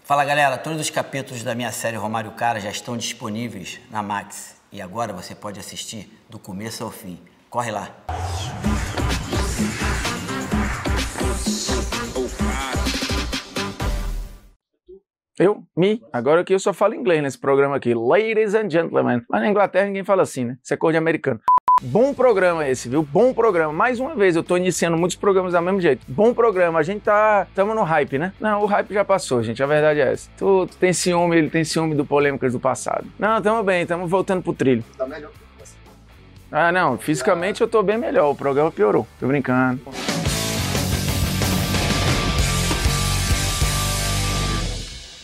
Fala galera, todos os capítulos da minha série Romário Cara já estão disponíveis na Max. E agora você pode assistir do começo ao fim. Corre lá! Agora que eu só falo inglês nesse programa aqui. Ladies and gentlemen. Mas na Inglaterra ninguém fala assim, né? Isso é coisa de americano. Bom programa esse, viu? Bom programa. Mais uma vez, eu tô iniciando muitos programas do mesmo jeito. Bom programa. A gente tamo no hype, né? Não, o hype já passou, gente. A verdade é essa. Tu tem ciúme, ele tem ciúme do Polêmicas do passado. Não, tamo bem, tamo voltando pro trilho. Tá melhor que o passado. Ah, não. Fisicamente eu tô bem melhor. O programa piorou. Tô brincando.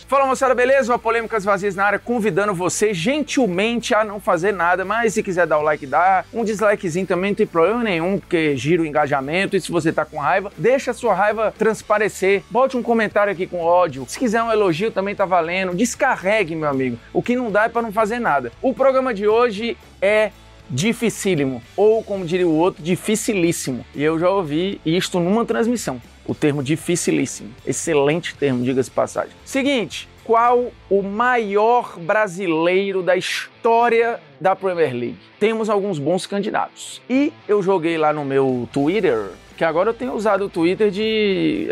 Fala moçada, beleza? Uma Polêmicas Vazias na área, convidando você gentilmente a não fazer nada, mas se quiser dar o like, dá. Um dislikezinho também não tem problema nenhum, porque gira o engajamento, e se você tá com raiva, deixa a sua raiva transparecer. Bote um comentário aqui com ódio. Se quiser um elogio também tá valendo. Descarregue, meu amigo. O que não dá é pra não fazer nada. O programa de hoje é dificílimo, ou como diria o outro, dificilíssimo. E eu já ouvi isto numa transmissão. O termo dificilíssimo. Excelente termo, diga-se de passagem. Seguinte, qual o maior brasileiro da história da Premier League? Temos alguns bons candidatos. E eu joguei lá no meu Twitter, que agora eu tenho usado o Twitter de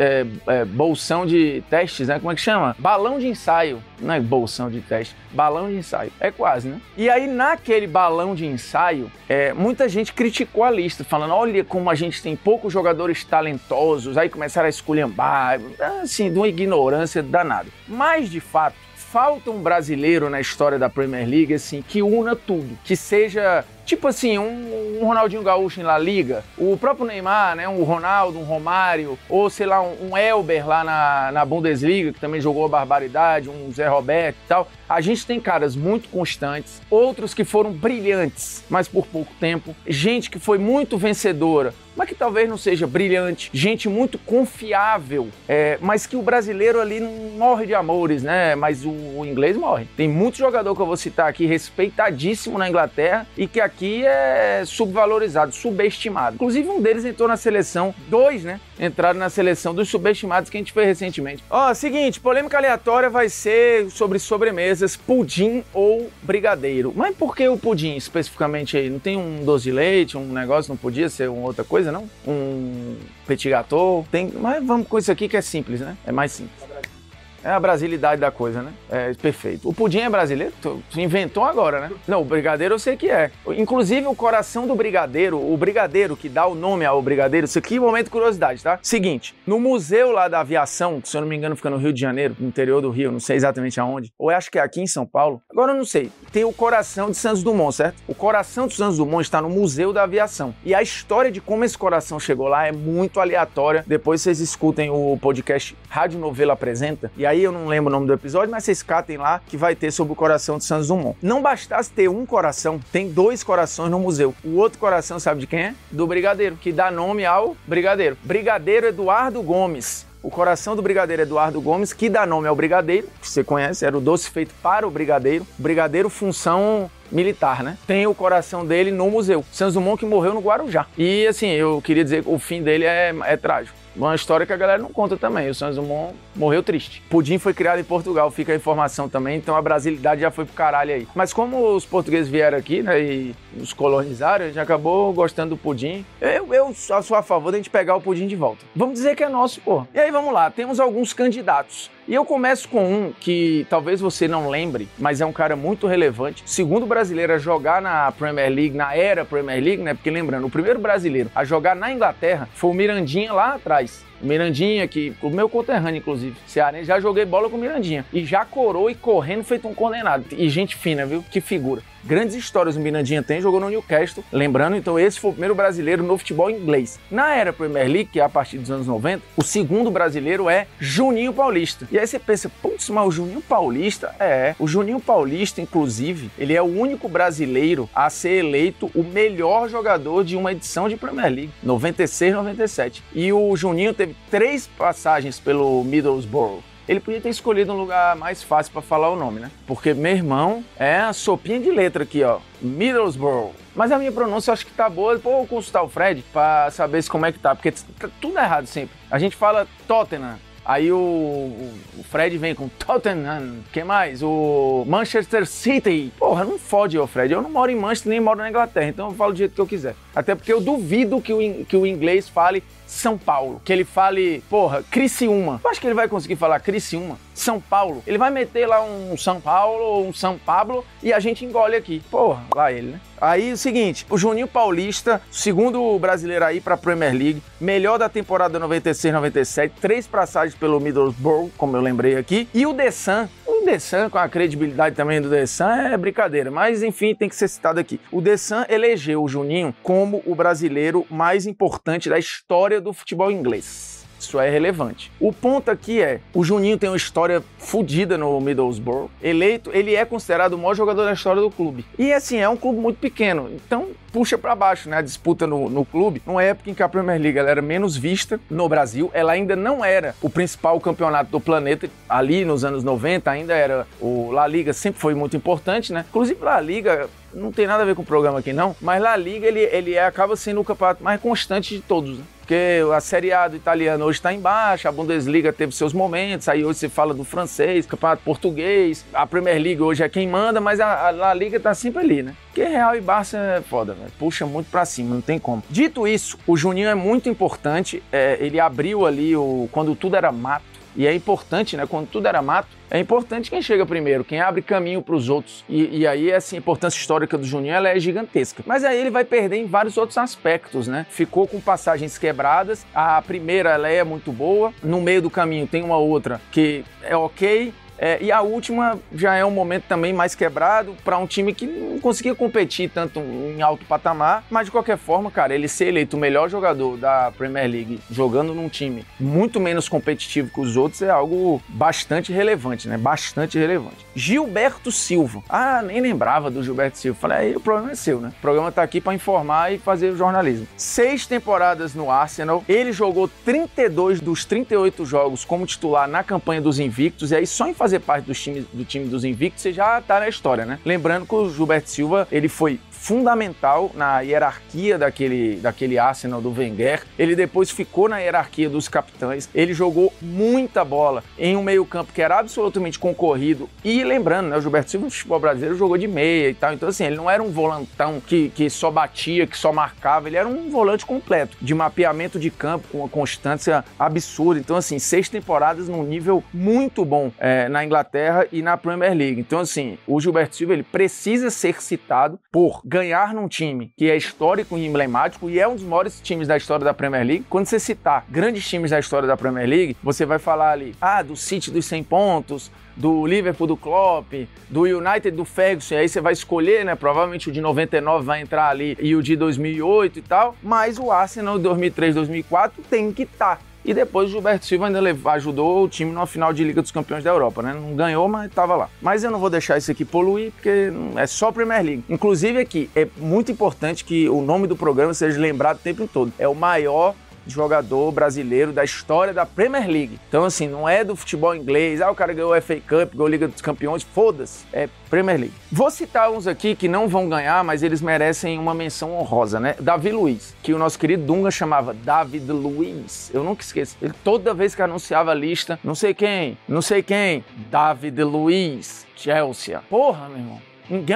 bolsão de testes, né? Como é que chama? Balão de ensaio. Não é bolsão de teste, balão de ensaio. É quase, né? E aí, naquele balão de ensaio, muita gente criticou a lista, falando, olha como a gente tem poucos jogadores talentosos, aí começaram a esculhambar, assim, de uma ignorância danada. Mas, de fato, falta um brasileiro na história da Premier League, assim, que una tudo, que seja... Tipo assim, um Ronaldinho Gaúcho em La Liga, o próprio Neymar, né, um Ronaldo, um Romário, ou sei lá, um Elber lá na Bundesliga, que também jogou a barbaridade, um Zé Roberto e tal. A gente tem caras muito constantes, outros que foram brilhantes, mas por pouco tempo, gente que foi muito vencedora, mas que talvez não seja brilhante, gente muito confiável, mas que o brasileiro ali não morre de amores, né, mas o inglês morre. Tem muito jogador que eu vou citar aqui, respeitadíssimo na Inglaterra, e que aqui é subvalorizado, subestimado. Inclusive um deles entrou na seleção, dois, né, entraram na seleção dos subestimados que a gente fez recentemente. Ó, seguinte, polêmica aleatória vai ser sobre sobremesas, pudim ou brigadeiro. Mas por que o pudim especificamente aí? Não tem um doce de leite, um negócio, não podia ser uma outra coisa, não? Um petit gâteau? Tem, mas vamos com isso aqui que é simples, né? É mais simples. É a brasilidade da coisa, né? É perfeito. O pudim é brasileiro? Tu inventou agora, né? Não, o brigadeiro eu sei que é. Inclusive o coração do brigadeiro, o brigadeiro que dá o nome ao brigadeiro, isso aqui é um momento de curiosidade, tá? Seguinte, no museu lá da aviação, que se eu não me engano fica no Rio de Janeiro, no interior do Rio, não sei exatamente aonde, ou acho que é aqui em São Paulo, agora eu não sei, tem o coração de Santos Dumont, certo? O coração de Santos Dumont está no Museu da Aviação. E a história de como esse coração chegou lá é muito aleatória. Depois vocês escutem o podcast Rádio Novela Apresenta, e aí eu não lembro o nome do episódio, mas vocês catem lá que vai ter sobre o coração de Santos Dumont. Não bastasse ter um coração, tem dois corações no museu. O outro coração, sabe de quem é? Do brigadeiro, que dá nome ao brigadeiro. Brigadeiro Eduardo Gomes. O coração do brigadeiro Eduardo Gomes, que dá nome ao brigadeiro, que você conhece, era o doce feito para o brigadeiro. Brigadeiro, função militar, né? Tem o coração dele no museu. Santos Dumont que morreu no Guarujá. E assim, eu queria dizer que o fim dele é trágico. Uma história que a galera não conta também. O Santos Dumont morreu triste. Pudim foi criado em Portugal, fica a informação também, então a brasilidade já foi pro caralho aí. Mas como os portugueses vieram aqui, né, e nos colonizaram, a gente acabou gostando do pudim. Eu sou a favor da gente pegar o pudim de volta. Vamos dizer que é nosso, pô. E aí, vamos lá, temos alguns candidatos. E eu começo com um que talvez você não lembre, mas é um cara muito relevante. Segundo brasileiro a jogar na Premier League, na era Premier League, né? Porque lembrando, o primeiro brasileiro a jogar na Inglaterra foi o Mirandinha lá atrás. O Mirandinha, que o meu conterrâneo, inclusive, cearense, já joguei bola com o Mirandinha. E já corou e correndo feito um condenado. E gente fina, viu? Que figura. Grandes histórias o Mirandinha tem, jogou no Newcastle. Lembrando, então, esse foi o primeiro brasileiro no futebol inglês. Na era Premier League, que é a partir dos anos 90, o segundo brasileiro é Juninho Paulista. E aí você pensa, putz, mas o Juninho Paulista? O Juninho Paulista, inclusive, ele é o único brasileiro a ser eleito o melhor jogador de uma edição de Premier League, 96, 97. E o Juninho teve 3 passagens pelo Middlesbrough. Ele podia ter escolhido um lugar mais fácil para falar o nome, né? Porque, meu irmão, é a sopinha de letra aqui, ó. Middlesbrough. Mas a minha pronúncia eu acho que tá boa. Depois eu vou consultar o Fred para saber como é que tá, porque tá tudo errado sempre. A gente fala Tottenham, Aí o Fred vem com Tottenham, quem mais? O Manchester City. Porra, não fode, ô Fred. Eu não moro em Manchester, nem moro na Inglaterra, então eu falo do jeito que eu quiser. Até porque eu duvido que o inglês fale São Paulo, que ele fale, porra, Criciúma. Eu acho que ele vai conseguir falar Criciúma, São Paulo. Ele vai meter lá um São Paulo ou um São Pablo e a gente engole aqui. Porra, lá ele, né? Aí o seguinte, o Juninho Paulista, segundo brasileiro aí pra Premier League, melhor da temporada 96-97, 3 passagens pelo Middlesbrough, como eu lembrei aqui, e o Dessan, com a credibilidade também do Dessan, é brincadeira, mas enfim, tem que ser citado aqui. O Dessan elegeu o Juninho como o brasileiro mais importante da história do futebol inglês. Isso é relevante. O ponto aqui é, o Juninho tem uma história fodida no Middlesbrough. Ele é considerado o maior jogador da história do clube. E assim, é um clube muito pequeno, então puxa pra baixo, né, a disputa no clube. Numa época em que a Premier League ela era menos vista no Brasil, ela ainda não era o principal campeonato do planeta. Ali nos anos 90 ainda era o La Liga, sempre foi muito importante, né? Inclusive La Liga não tem nada a ver com o programa aqui não, mas La Liga ele acaba sendo o campeonato mais constante de todos, né? Porque a Série A do italiano hoje está em baixa, a Bundesliga teve seus momentos, aí hoje se fala do francês, campeonato português, a Premier League hoje é quem manda, mas a La Liga tá sempre ali, né? Porque Real e Barça é foda, véio. Puxa muito pra cima, não tem como. Dito isso, o Juninho é muito importante, ele abriu ali quando tudo era mato, e é importante, né? Quando tudo era mato, é importante quem chega primeiro, quem abre caminho para os outros. E aí essa importância histórica do Juninho ela é gigantesca. Mas aí ele vai perder em vários outros aspectos, né? Ficou com passagens quebradas. A primeira ela é muito boa. No meio do caminho tem uma outra que é ok. E a última já é um momento também mais quebrado para um time que não conseguia competir tanto em alto patamar, mas de qualquer forma, cara, ele ser eleito o melhor jogador da Premier League jogando num time muito menos competitivo que os outros é algo bastante relevante, né? Bastante relevante. Gilberto Silva. Ah, nem lembrava do Gilberto Silva. Falei, aí o problema é seu, né? O programa tá aqui para informar e fazer o jornalismo. 6 temporadas no Arsenal, ele jogou 32 dos 38 jogos como titular na campanha dos Invictos, e aí só em fazer parte do time dos Invictos, você já tá na história, né? Lembrando que o Gilberto Silva, ele foi fundamental na hierarquia daquele Arsenal do Wenger. Ele depois ficou na hierarquia dos capitães. Ele jogou muita bola em um meio-campo que era absolutamente concorrido. E lembrando, né, o Gilberto Silva no futebol brasileiro jogou de meia e tal. Então, assim, ele não era um volantão que só batia, que só marcava. Ele era um volante completo, de mapeamento de campo com uma constância absurda. Então, assim, 6 temporadas num nível muito bom na Inglaterra e na Premier League. Então, assim, o Gilberto Silva, ele precisa ser citado por ganhar num time que é histórico e emblemático e é um dos maiores times da história da Premier League. Quando você citar grandes times da história da Premier League, você vai falar ali, do City dos 100 pontos, do Liverpool do Klopp, do United do Ferguson, e aí você vai escolher, né, provavelmente o de 99 vai entrar ali e o de 2008 e tal, mas o Arsenal de 2003, 2004 tem que estar. E depois o Gilberto Silva ainda ajudou o time numa final de Liga dos Campeões da Europa, né? Não ganhou, mas estava lá. Mas eu não vou deixar isso aqui poluir, porque é só Premier League. Inclusive aqui, é muito importante que o nome do programa seja lembrado o tempo todo. É o maior jogador brasileiro da história da Premier League. Então, assim, não é do futebol inglês, o cara ganhou o FA Cup, ganhou a Liga dos Campeões, foda-se, é Premier League. Vou citar uns aqui que não vão ganhar, mas eles merecem uma menção honrosa, né? Davi Luiz, que o nosso querido Dunga chamava David Luiz. Eu nunca esqueço. Ele toda vez que anunciava a lista, não sei quem, David Luiz, Chelsea. Porra, meu irmão.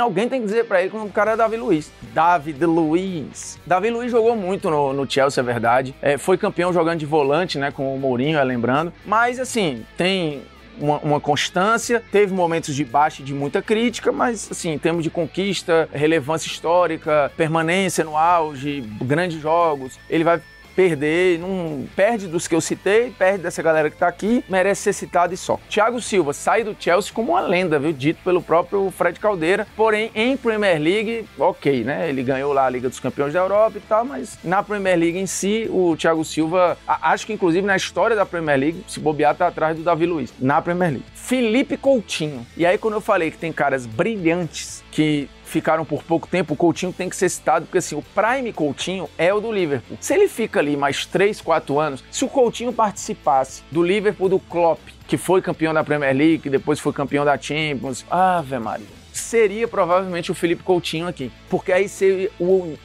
Alguém tem que dizer pra ele que o cara é Davi Luiz. David Luiz. Davi Luiz jogou muito no Chelsea, é verdade. Foi campeão jogando de volante, né, com o Mourinho, lembrando. Mas, assim, tem uma constância, teve momentos de baixa e de muita crítica, mas, assim, em termos de conquista, relevância histórica, permanência no auge, grandes jogos, ele vai perder, não perde dos que eu citei, perde dessa galera que tá aqui, merece ser citado e só. Thiago Silva sai do Chelsea como uma lenda, viu? Dito pelo próprio Fred Caldeira, porém em Premier League, ok, né? Ele ganhou lá a Liga dos Campeões da Europa e tal, mas na Premier League em si, o Thiago Silva, acho que inclusive na história da Premier League, se bobear, tá atrás do Davi Luiz, na Premier League. Felipe Coutinho. E aí quando eu falei que tem caras brilhantes que ficaram por pouco tempo, o Coutinho tem que ser citado, porque assim, o Prime Coutinho é o do Liverpool. Se ele fica ali mais 3, 4 anos, se o Coutinho participasse do Liverpool do Klopp, que foi campeão da Premier League, que depois foi campeão da Champions, Ave Maria. seria provavelmente o Philippe Coutinho aqui. Porque aí você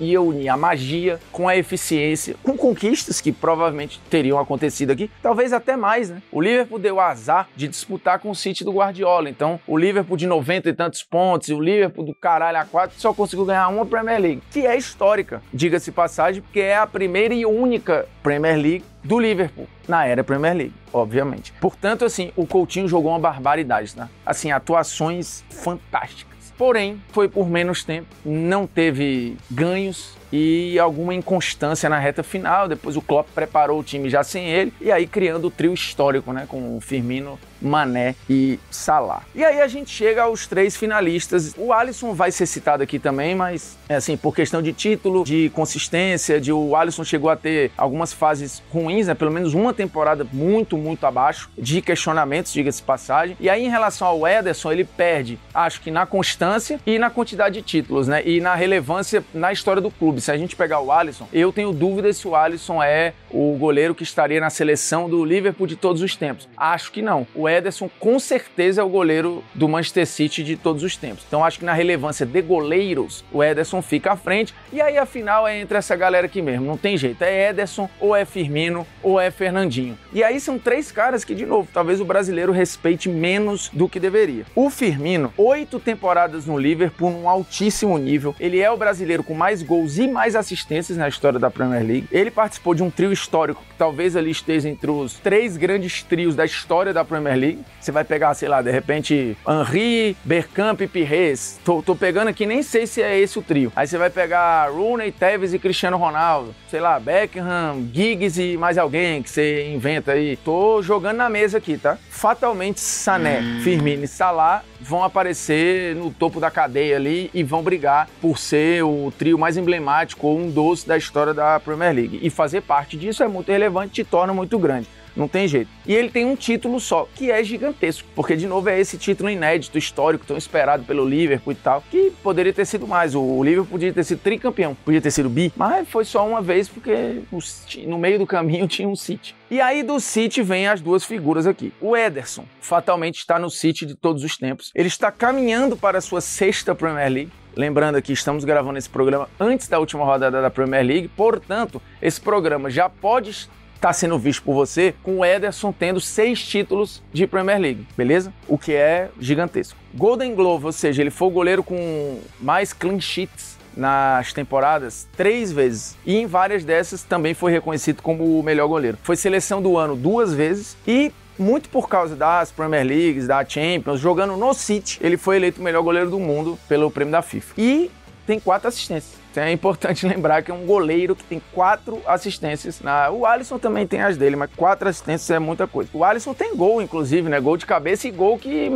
ia unir a magia com a eficiência, com conquistas que provavelmente teriam acontecido aqui, talvez até mais, né? O Liverpool deu azar de disputar com o City do Guardiola. Então, o Liverpool de 90 e tantos pontos e o Liverpool do caralho A4 só conseguiu ganhar uma Premier League, que é histórica, diga-se passagem, porque é a primeira e única Premier League do Liverpool na era Premier League, obviamente. Portanto, assim, o Coutinho jogou uma barbaridade, né? Assim, atuações fantásticas. Porém, foi por menos tempo, não teve ganhos e alguma inconstância na reta final. Depois o Klopp preparou o time já sem ele e aí criando o trio histórico, né, com o Firmino, Mané e Salah. E aí a gente chega aos 3 finalistas. O Alisson vai ser citado aqui também, mas assim, por questão de título, de consistência, o Alisson chegou a ter algumas fases ruins, né, pelo menos uma temporada muito abaixo de questionamentos, diga-se passagem. E aí em relação ao Ederson, ele perde, acho que na constância e na quantidade de títulos, né, e na relevância na história do clube. Se a gente pegar o Alisson, eu tenho dúvida se o Alisson é o goleiro que estaria na seleção do Liverpool de todos os tempos. Acho que não. O Ederson com certeza é o goleiro do Manchester City de todos os tempos. Então acho que na relevância de goleiros, o Ederson fica à frente. E aí a final é entre essa galera aqui mesmo. Não tem jeito. É Ederson, ou é Firmino, ou é Fernandinho. E aí são 3 caras que, de novo, talvez o brasileiro respeite menos do que deveria. O Firmino, 8 temporadas no Liverpool, num altíssimo nível. Ele é o brasileiro com mais gols e mais assistências na história da Premier League. Ele participou de um trio histórico que talvez ali esteja entre os 3 grandes trios da história da Premier League. Você vai pegar, sei lá, de repente, Henry, Bergkamp e Pires. Tô pegando aqui, nem sei se é esse o trio. Aí você vai pegar Rooney, Tevez e Cristiano Ronaldo. Sei lá, Beckham, Giggs e mais alguém que você inventa aí. Tô jogando na mesa aqui, tá? Fatalmente, Sané, Firmino e Salah vão aparecer no topo da cadeia ali e vão brigar por ser o trio mais emblemático ou um dos da história da Premier League. E fazer parte disso é muito relevante, te torna muito grande. Não tem jeito. E ele tem um título só, que é gigantesco, porque de novo é esse título inédito, histórico, tão esperado pelo Liverpool e tal, que poderia ter sido mais. O Liverpool podia ter sido tricampeão, podia ter sido bi, mas foi só uma vez porque no meio do caminho tinha um City. E aí do City vem as 2 figuras aqui. O Ederson fatalmente está no City de todos os tempos. Ele está caminhando para a sua 6ª Premier League. Lembrando aqui, estamos gravando esse programa antes da última rodada da Premier League, portanto, esse programa já pode está sendo visto por você com o Ederson tendo 6 títulos de Premier League, beleza? O que é gigantesco. Golden Glove, ou seja, ele foi o goleiro com mais clean sheets nas temporadas 3 vezes e em várias dessas também foi reconhecido como o melhor goleiro. Foi seleção do ano 2 vezes e muito por causa das Premier Leagues, da Champions, jogando no City, ele foi eleito o melhor goleiro do mundo pelo prêmio da FIFA. E tem 4 assistências. É importante lembrar que é um goleiro que tem 4 assistências. O Alisson também tem as dele, mas 4 assistências é muita coisa. O Alisson tem gol, inclusive, né? Gol de cabeça e gol que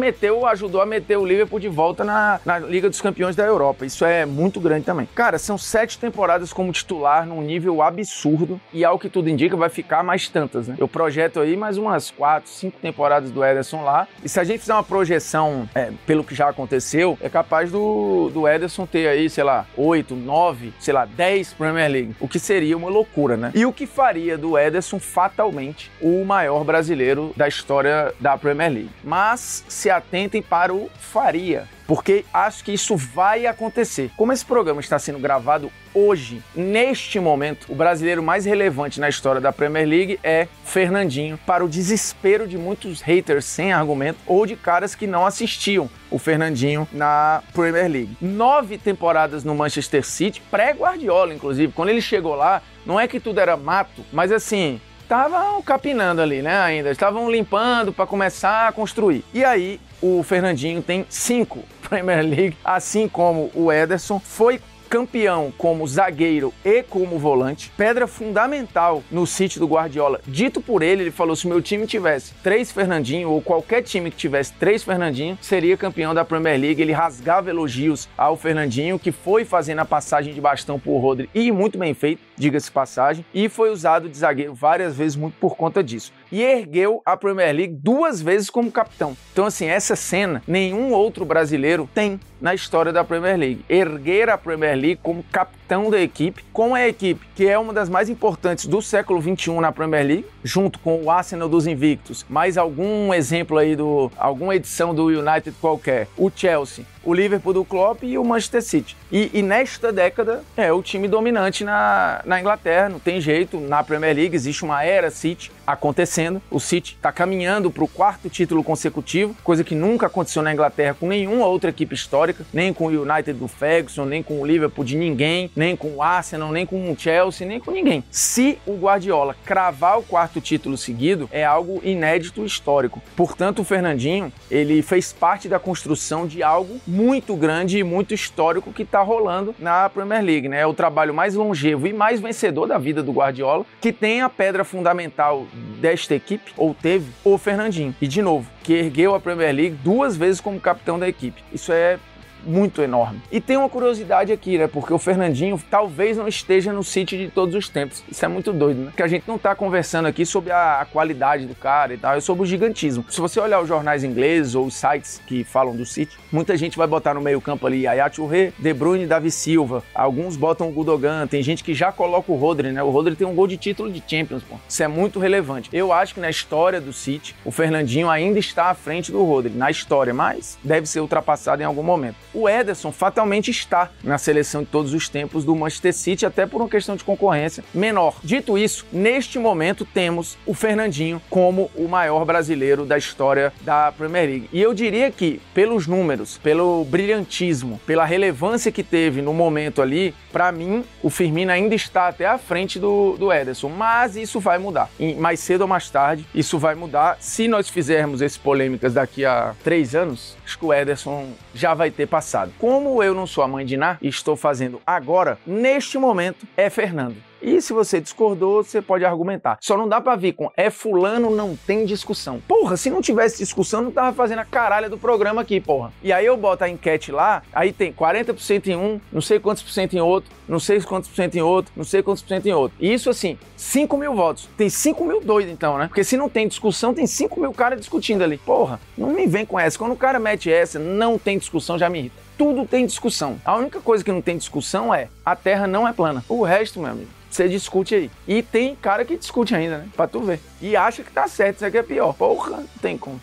ajudou a meter o Liverpool de volta na Liga dos Campeões da Europa. Isso é muito grande também. Cara, são 7 temporadas como titular num nível absurdo e, ao que tudo indica, vai ficar mais tantas, né? Eu projeto aí mais umas 4, 5 temporadas do Ederson lá. E se a gente fizer uma projeção pelo que já aconteceu, é capaz do Ederson ter aí, sei lá, 8, 9, sei lá, 10 Premier League, o que seria uma loucura, né? E o que faria do Ederson fatalmente o maior brasileiro da história da Premier League. Mas se atentem para o faria, porque acho que isso vai acontecer. Como esse programa está sendo gravado hoje, neste momento, o brasileiro mais relevante na história da Premier League é Fernandinho, para o desespero de muitos haters sem argumento ou de caras que não assistiam o Fernandinho na Premier League. 9 temporadas no Manchester City, pré-Guardiola, inclusive. Quando ele chegou lá, não é que tudo era mato, mas assim, estavam capinando ali, né, ainda. Estavam limpando para começar a construir. E aí, o Fernandinho tem 5 Premier League, assim como o Ederson. Foi campeão como zagueiro e como volante, pedra fundamental no City do Guardiola. Dito por ele falou, se o meu time tivesse 3 Fernandinho, ou qualquer time que tivesse 3 Fernandinho, seria campeão da Premier League. Ele rasgava elogios ao Fernandinho, que foi fazendo a passagem de bastão por Rodri, e muito bem feito, diga-se passagem, e foi usado de zagueiro várias vezes muito por conta disso. E ergueu a Premier League 2 vezes como capitão. Então, assim, essa cena nenhum outro brasileiro tem na história da Premier League. Erguer a Premier League como capitão capitão da equipe, com a equipe que é uma das mais importantes do século XXI na Premier League, junto com o Arsenal dos invictos, mais algum exemplo aí alguma edição do United qualquer, o Chelsea, o Liverpool do Klopp e o Manchester City. E nesta década é o time dominante na Inglaterra, não tem jeito, na Premier League existe uma era City acontecendo, o City está caminhando para o 4º título consecutivo, coisa que nunca aconteceu na Inglaterra com nenhuma outra equipe histórica, nem com o United do Ferguson, nem com o Liverpool de ninguém, nem com o Arsenal, nem com o Chelsea, nem com ninguém. Se o Guardiola cravar o 4º título seguido, é algo inédito e histórico. Portanto, o Fernandinho, ele fez parte da construção de algo muito grande e muito histórico que está rolando na Premier League, né? É o trabalho mais longevo e mais vencedor da vida do Guardiola, que tem a pedra fundamental desta equipe, ou teve, o Fernandinho. E, de novo, que ergueu a Premier League 2 vezes como capitão da equipe. Isso é muito enorme. E tem uma curiosidade aqui, né? Porque o Fernandinho talvez não esteja no City de todos os tempos. Isso é muito doido, né? Porque a gente não tá conversando aqui sobre a qualidade do cara e tal, é sobre o gigantismo. Se você olhar os jornais ingleses ou os sites que falam do City, muita gente vai botar no meio campo ali Yaya Touré, De Bruyne, Davi Silva. Alguns botam o Gundogan, tem gente que já coloca o Rodri, né? O Rodri tem um gol de título de Champions, pô. Isso é muito relevante. Eu acho que na história do City, o Fernandinho ainda está à frente do Rodri, na história, mas deve ser ultrapassado em algum momento. O Ederson fatalmente está na seleção de todos os tempos do Manchester City, até por uma questão de concorrência menor. Dito isso, neste momento temos o Fernandinho como o maior brasileiro da história da Premier League. E eu diria que, pelos números, pelo brilhantismo, pela relevância que teve no momento ali, para mim, o Firmino ainda está até à frente do Ederson. Mas isso vai mudar. E mais cedo ou mais tarde, isso vai mudar. Se nós fizermos esse polêmicas daqui a 3 anos, acho que o Ederson já vai ter passado. Como eu não sou a mãe de Ná e estou fazendo agora, neste momento, é Fernando. E se você discordou, você pode argumentar. Só não dá pra vir com fulano não tem discussão. Porra, se não tivesse discussão, não tava fazendo a caralha do programa aqui, porra. E aí eu boto a enquete lá, aí tem 40% em um, não sei quantos por cento em outro, não sei quantos por cento em outro, não sei quantos por cento em outro. E isso assim, 5 mil votos. Tem 5 mil doidos então, né? Porque se não tem discussão, tem 5 mil caras discutindo ali. Porra, não me vem com essa. Quando o cara mete essa, não tem discussão, já me irrita. Tudo tem discussão. A única coisa que não tem discussão é a Terra não é plana. O resto, meu amigo, você discute aí. E tem cara que discute ainda, né? Pra tu ver. E acha que tá certo, isso aqui é pior. Porra, não tem como.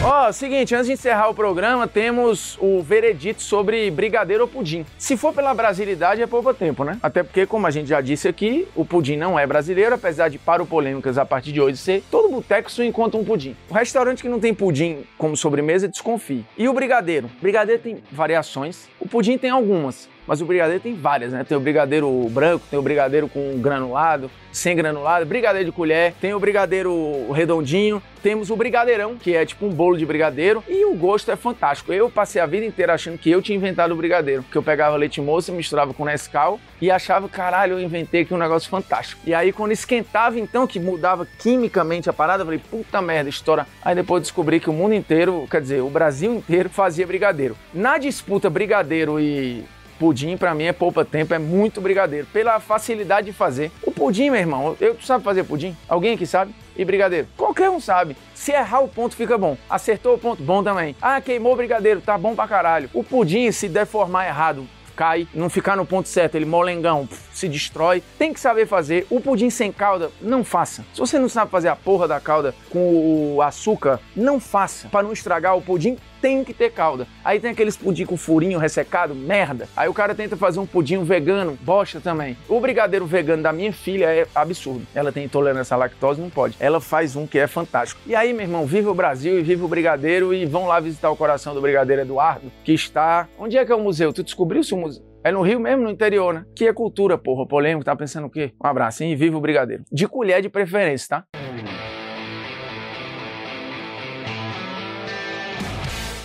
Ó, seguinte, antes de encerrar o programa, temos o veredito sobre brigadeiro ou pudim. Se for pela brasilidade, é pouco tempo, né? Até porque, como a gente já disse aqui, o pudim não é brasileiro, apesar de, para o Polêmicas, a partir de hoje ser, todo boteco só encontra um pudim. O restaurante que não tem pudim como sobremesa, desconfie. E o brigadeiro? O brigadeiro tem variações, o pudim tem algumas. Mas o brigadeiro tem várias, né? Tem o brigadeiro branco, tem o brigadeiro com granulado, sem granulado, brigadeiro de colher, tem o brigadeiro redondinho, temos o brigadeirão, que é tipo um bolo de brigadeiro, e o gosto é fantástico. Eu passei a vida inteira achando que eu tinha inventado o brigadeiro, que eu pegava leite moça, misturava com Nescau e achava, caralho, eu inventei aqui um negócio fantástico. E aí quando esquentava então, que mudava quimicamente a parada, eu falei, puta merda, estoura. Aí depois descobri que o mundo inteiro, quer dizer, o Brasil inteiro fazia brigadeiro. Na disputa brigadeiro e pudim, pra mim, é poupa-tempo, é muito brigadeiro, pela facilidade de fazer. O pudim, meu irmão, tu sabe fazer pudim? Alguém aqui sabe? E brigadeiro? Qualquer um sabe. Se errar o ponto, fica bom. Acertou o ponto, bom também. Ah, queimou o brigadeiro, tá bom pra caralho. O pudim, se deformar errado, cai, não ficar no ponto certo, ele molengão, se destrói. Tem que saber fazer. O pudim sem calda, não faça. Se você não sabe fazer a porra da calda com o açúcar, não faça. Pra não estragar o pudim, tem que ter calda. Aí tem aqueles pudim com furinho ressecado, merda. Aí o cara tenta fazer um pudim vegano, bosta também. O brigadeiro vegano da minha filha é absurdo. Ela tem intolerância à lactose, não pode. Ela faz um que é fantástico. E aí, meu irmão, viva o Brasil e viva o brigadeiro e vão lá visitar o coração do brigadeiro Eduardo, que está... Onde é que é o museu? Tu descobriu se o museu... É no Rio mesmo, no interior, né? Que é cultura, porra. Polêmico, tá pensando o quê? Um abraço, hein? E viva o brigadeiro. De colher de preferência, tá?